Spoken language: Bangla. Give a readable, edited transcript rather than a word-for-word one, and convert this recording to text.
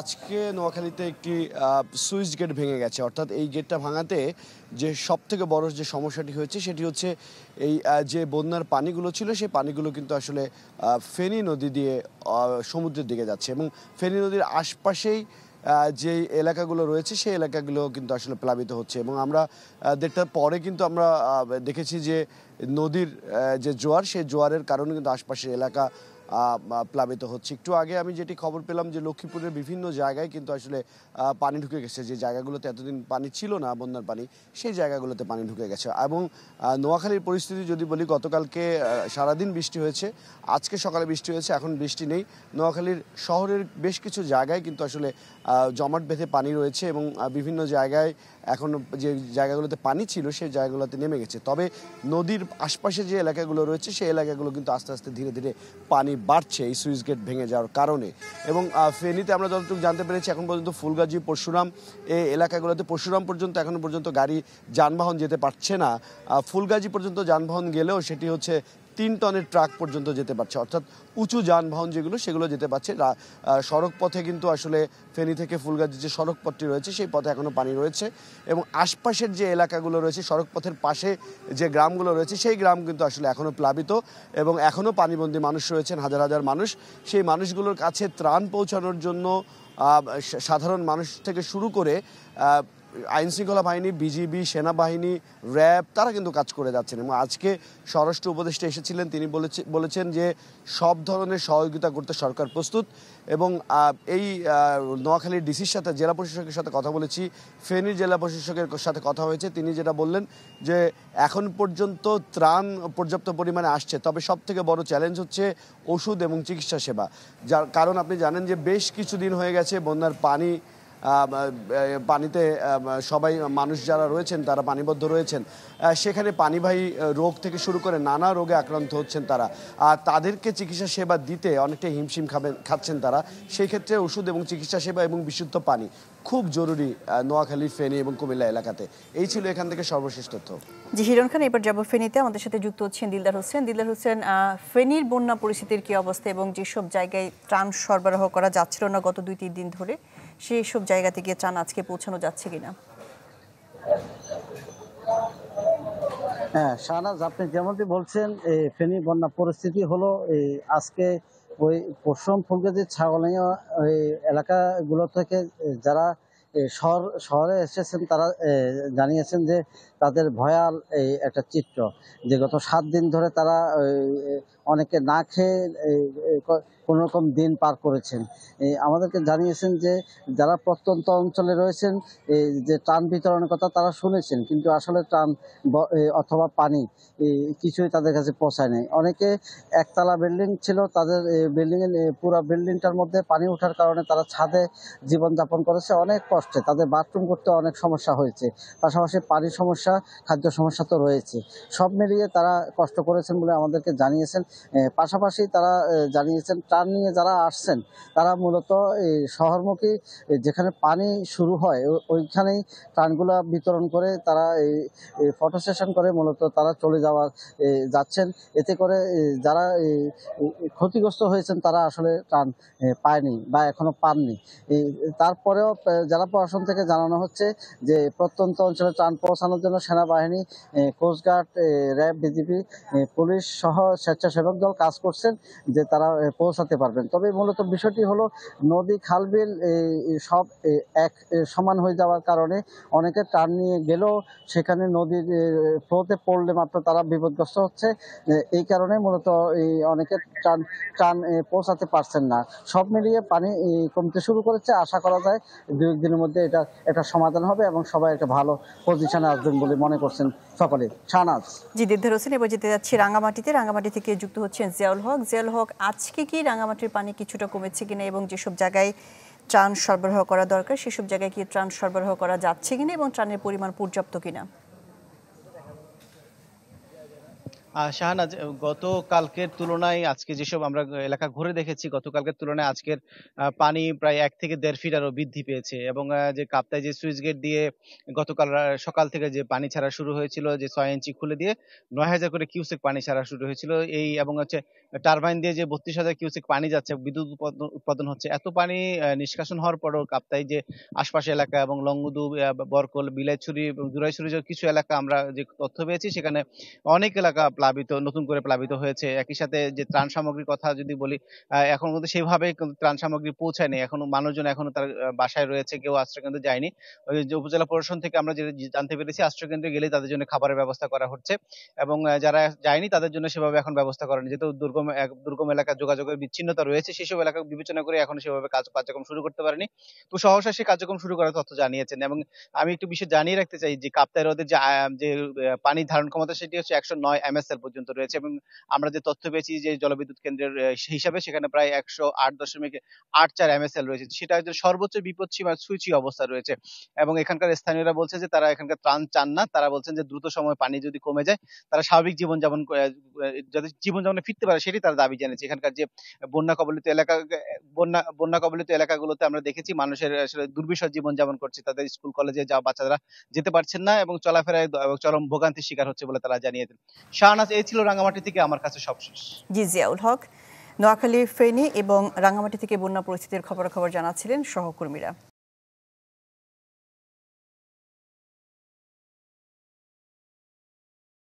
আজকে নোয়াখালীতে একটি সুইচ গেট ভেঙে গেছে, অর্থাৎ এই গেটটা ভাঙাতে যে সবথেকে বড় যে সমস্যাটি হয়েছে সেটি হচ্ছে এই যে বন্যার পানিগুলো ছিল সেই পানিগুলো কিন্তু আসলে ফেনী নদী দিয়ে সমুদ্রের দিকে যাচ্ছে এবং ফেনী নদীর আশপাশেই যে এলাকাগুলো রয়েছে সেই এলাকাগুলো কিন্তু আসলে প্লাবিত হচ্ছে এবং আমরা দেড়টার পরে কিন্তু আমরা দেখেছি যে নদীর যে জোয়ার সেই জোয়ারের কারণে কিন্তু আশপাশের এলাকা প্লাবিত হচ্ছে। একটু আগে আমি যেটি খবর পেলাম যে লক্ষ্মীপুরের বিভিন্ন জায়গায় কিন্তু আসলে পানি ঢুকে গেছে, যে জায়গাগুলোতে এতদিন পানি ছিল না, বন্যার পানি, সেই জায়গাগুলোতে পানি ঢুকে গেছে। এবং নোয়াখালীর পরিস্থিতি যদি বলি, গতকালকে সারাদিন বৃষ্টি হয়েছে, আজকে সকালে বৃষ্টি হয়েছে, এখন বৃষ্টি নেই। নোয়াখালীর শহরের বেশ কিছু জায়গায় কিন্তু আসলে জমাট বেঁধে পানি রয়েছে এবং বিভিন্ন জায়গায় এখন যে জায়গাগুলোতে পানি ছিল সেই জায়গাগুলোতে নেমে গেছে। তবে নদীর আশপাশে যে এলাকাগুলো রয়েছে সেই এলাকাগুলো কিন্তু আস্তে আস্তে ধীরে ধীরে পানি বাড়ছে এই সুইচ গেট ভেঙে যাওয়ার কারণে। এবং ফেনীতে আমরা যতটুকু জানতে পেরেছি এখন পর্যন্ত ফুলগাজী, পরশুরাম এই এলাকাগুলোতে, পরশুরাম পর্যন্ত এখনও পর্যন্ত গাড়ি যানবাহন যেতে পারছে না। ফুলগাজী পর্যন্ত যানবাহন গেলেও সেটি হচ্ছে 3 টনের ট্রাক পর্যন্ত যেতে পারছে, অর্থাৎ উঁচু যানবাহন যেগুলো সেগুলো যেতে পারছে। সড়ক পথে কিন্তু আসলে ফেনী থেকে ফুলগাজী যে সড়ক পথটি রয়েছে সেই পথে এখনও পানি রয়েছে এবং আশপাশের যে এলাকাগুলো রয়েছে সড়ক পথের পাশে যে গ্রামগুলো রয়েছে সেই গ্রাম কিন্তু আসলে এখনও প্লাবিত এবং এখনও পানিবন্দী মানুষ রয়েছেন, হাজার হাজার মানুষ। সেই মানুষগুলোর কাছে ত্রাণ পৌঁছানোর জন্য সাধারণ মানুষ থেকে শুরু করে আইনশৃঙ্খলা বাহিনী, বিজিবি, সেনাবাহিনী, র্যাব তারা কিন্তু কাজ করে যাচ্ছেন। এবং আজকে স্বরাষ্ট্র উপদেষ্টা এসেছিলেন, তিনি বলেছেন যে সব ধরনের সহযোগিতা করতে সরকার প্রস্তুত। এবং এই নোয়াখালীর ডিসির সাথে, জেলা প্রশাসকের সাথে কথা বলেছি, ফেনীর জেলা প্রশাসকের সাথে কথা হয়েছে, তিনি যেটা বললেন যে এখন পর্যন্ত ত্রাণ পর্যাপ্ত পরিমাণে আসছে, তবে সব থেকে বড় চ্যালেঞ্জ হচ্ছে ওষুধ এবং চিকিৎসা সেবা। যার কারণ আপনি জানেন যে বেশ কিছুদিন হয়ে গেছে বন্যার পানিতে সবাই মানুষ যারা রয়েছেন তারা পানিবদ্ধ রয়েছেন, সেখানে পানিবাহী রোগ থেকে শুরু করে নানা রোগে আক্রান্ত হচ্ছেন তারা, আর তাদেরকে চিকিৎসা সেবা দিতে অনেকটা হিমশিম খাচ্ছেন তারা। সেই ক্ষেত্রে ওষুধ এবং চিকিৎসা সেবা এবং বিশুদ্ধ পানি খুব জরুরি নোয়াখালী, ফেনী এবং কুমিল্লা এলাকাতে। এই ছিল এখান থেকে সর্বশেষ তথ্য। জি হিরণ খান, এবার যাব ফেনীতে। আমাদের সাথে যুক্ত হচ্ছেন দিলদার হোসেন। দিলদার হোসেন, ফেনীর বন্যা পরিস্থিতির কি অবস্থা এবং যেসব জায়গায় ত্রাণ সরবরাহ করা যাচ্ছিল না গত 2-3 দিন ধরে, সেই সব জায়গা থেকে ত্রাণ আজকে পৌঁছানো যাচ্ছে কিনা? হ্যাঁ শাহনাজ, আপনি যেমনটি বলছেন, ফেনী বন্যা পরিস্থিতি হলো আজকে ওই পশ্চিম ফুলগাজী, ছাগলাইয়া ওই এলাকাগুলো থেকে যারা শহরে এসেছেন তারা জানিয়েছেন যে তাদের ভয়াল এই একটা চিত্র, যে গত 7 দিন ধরে তারা অনেকে না খেয়ে কোনো রকম দিন পার করেছেন। আমাদেরকে জানিয়েছেন যে যারা প্রত্যন্ত অঞ্চলে রয়েছেন যে ত্রাণ বিতরণের কথা তারা শুনেছেন, কিন্তু আসলে ত্রাণ অথবা পানি কিছুই তাদের কাছে পৌঁছায় নাই। অনেকে একতলা বিল্ডিং ছিল, তাদের বিল্ডিংয়ের পুরো বিল্ডিংটার মধ্যে পানি ওঠার কারণে তারা ছাদে জীবনযাপন করেছে অনেক কষ্টে, তাদের বাথরুম করতে অনেক সমস্যা হয়েছে, পাশাপাশি পানির সমস্যা, খাদ্য সমস্যা তো রয়েছে। সব মিলিয়ে তারা কষ্ট করেছেন বলে আমাদেরকে জানিয়েছেন। পাশাপাশি তারা জানিয়েছেন ত্রাণ নিয়ে যারা আসছেন তারা মূলত এই শহরমুখী যেখানে পানি শুরু হয় ওইখানেই ত্রাণগুলা বিতরণ করে তারা এই ফটো সেশন করে মূলত তারা চলে যাচ্ছেন। এতে করে যারা ক্ষতিগ্রস্ত হয়েছেন তারা আসলে ত্রাণ পায়নি বা এখনো পাননি। তারপরেও জেলা প্রশাসন থেকে জানানো হচ্ছে যে প্রত্যন্ত অঞ্চলে ত্রাণ পৌঁছানোর জন্য সেনাবাহিনী, কোস্টগার্ড, র্যাব, বিজিবি, পুলিশ সহ স্বেচ্ছাসেবক দল কাজ করছেন যে তারা পৌঁছাতে পারবেন। তবে মূলত বিষয়টি হলো নদী, খালবিল সব এক সমান হয়ে যাওয়ার কারণে অনেকে ত্রাণ নিয়ে গেলেও সেখানে নদীর ফ্লোতে পড়লে মাত্র তারা বিপদগ্রস্ত হচ্ছে। এই কারণে মূলত অনেকে ত্রাণ পৌঁছাতে পারছেন না। সব মিলিয়ে পানি কমতে শুরু করেছে। আশা করা যায় 2 দিনের মধ্যে এটা সমাধান হবে এবং সবাই একটা ভালো পজিশনে আসবেন বলে মনে করছেন সকলে। শাহনাজ। জি দিলদার হোসেন, এবার যেতে যাচ্ছি রাঙ্গামাটিতে। রাঙ্গামাটি থেকে যুক্ত হচ্ছেন জিয়াউল হক। জিয়াউল হক, আজকে কি রাঙ্গামাটির পানি কিছুটা কমেছে কিনা এবং যেসব জায়গায় ত্রাণ সরবরাহ করা দরকার সেসব জায়গায় কি ত্রাণ সরবরাহ করা যাচ্ছে কিনা এবং ত্রাণের পরিমাণ পর্যাপ্ত কিনা? শাহনাজ, গতকালকের তুলনায় আজকে যেসব আমরা এলাকা ঘুরে দেখেছি, গতকালকের তুলনায় আজকের পানি প্রায় ১ থেকে ১.৫ ফিট আরো বৃদ্ধি পেয়েছে এবং যে কাপ্তাই যে সুইচ গেট দিয়ে গতকাল সকাল থেকে যে পানি ছাড়া শুরু হয়েছিল, যে ৬ ইঞ্চি খুলে দিয়ে ৯,০০০ করে কিউসেক পানি ছাড়া শুরু হয়েছিল। এই এবং হচ্ছে টারবাইন দিয়ে যে ৩২,০০০ কিউসেক পানি যাচ্ছে, বিদ্যুৎ উৎপাদন হচ্ছে। এত পানি নিষ্কাশন হওয়ার পরেও কাপ্তাই যে আশপাশের এলাকা এবং লংগদু, বরকল, বিলাইছড়ি এবং জুরাইছড়ি যে কিছু এলাকা আমরা যে তথ্য পেয়েছি, সেখানে অনেক এলাকা নতুন করে প্লাবিত হয়েছে। একই সাথে যে ত্রাণ সামগ্রীর কথা যদি বলি, এখন কিন্তু সেভাবে কিন্তু ত্রাণ সামগ্রী পৌঁছায়নি। এখনো মানুষজন এখনো তার বাসায় রয়েছে, কেউ আশ্রয়কেন্দ্রে যায়নি। ওই যে উপজেলা প্রশাসন থেকে আমরা যেটা জানতে পেরেছি, আশ্রয়কেন্দ্রে গেলেই তাদের জন্য খাবারের ব্যবস্থা করা হচ্ছে এবং যারা যায়নি তাদের জন্য সেভাবে এখন ব্যবস্থা করেনি। যেহেতু দুর্গম এলাকায় যোগাযোগের বিচ্ছিন্নতা রয়েছে, সেসব এলাকা বিবেচনা করে এখনো সেভাবে কার্যক্রম শুরু করতে পারেনি। তো সহসা সেই কার্যক্রম শুরু করার তথ্য জানিয়েছেন এবং আমি একটু বিষয় জানিয়ে রাখতে চাই যে কাপ্তাই হ্রদের যে পানির ধারণ ক্ষমতা, সেটি হচ্ছে ১০৯ এমএসএল পর্যন্ত রয়েছে এবং আমরা যে তথ্য পেয়েছি যে জলবিদ্যুৎ কেন্দ্রের হিসাবে, সেখানে প্রায় ১০৮.৮৪ এমএসএল রয়েছে। সেটা একদম সর্বোচ্চ বিপদসীমা ছুঁই অবস্থা রয়েছে এবং এখানকার স্থানীয়রা বলছে যে তারা এখানকার ত্রাণ চান না। তারা বলছেন যে দ্রুত সময়ে পানি যদি কমে যায়, তারা স্বাভাবিক জীবনযাপন যাতে জীবনযাপনে ফিরতে পারে, সেটি তারা দাবি জানিয়েছে। এখানকার যে বন্যা কবলিত এলাকা বন্যা কবলিত এলাকাগুলোতে আমরা দেখেছি মানুষের আসলে দুর্বিষহ জীবনযাপন করছে। তাদের স্কুল কলেজে যাওয়া বাচ্চারা যেতে পারছেন না এবং চলাফেরায় চরম ভোগান্তির শিকার হচ্ছে বলে তারা জানিয়েছেন। শাহনাজ, এই ছিল রাঙামাটি থেকে আমার কাছে সবশেষ। জি, জিয়াউল হক। নোয়াখালী, ফেনী এবং রাঙ্গামাটি থেকে বন্যা পরিস্থিতির খবরাখবর জানাচ্ছিলেন সহকর্মীরা।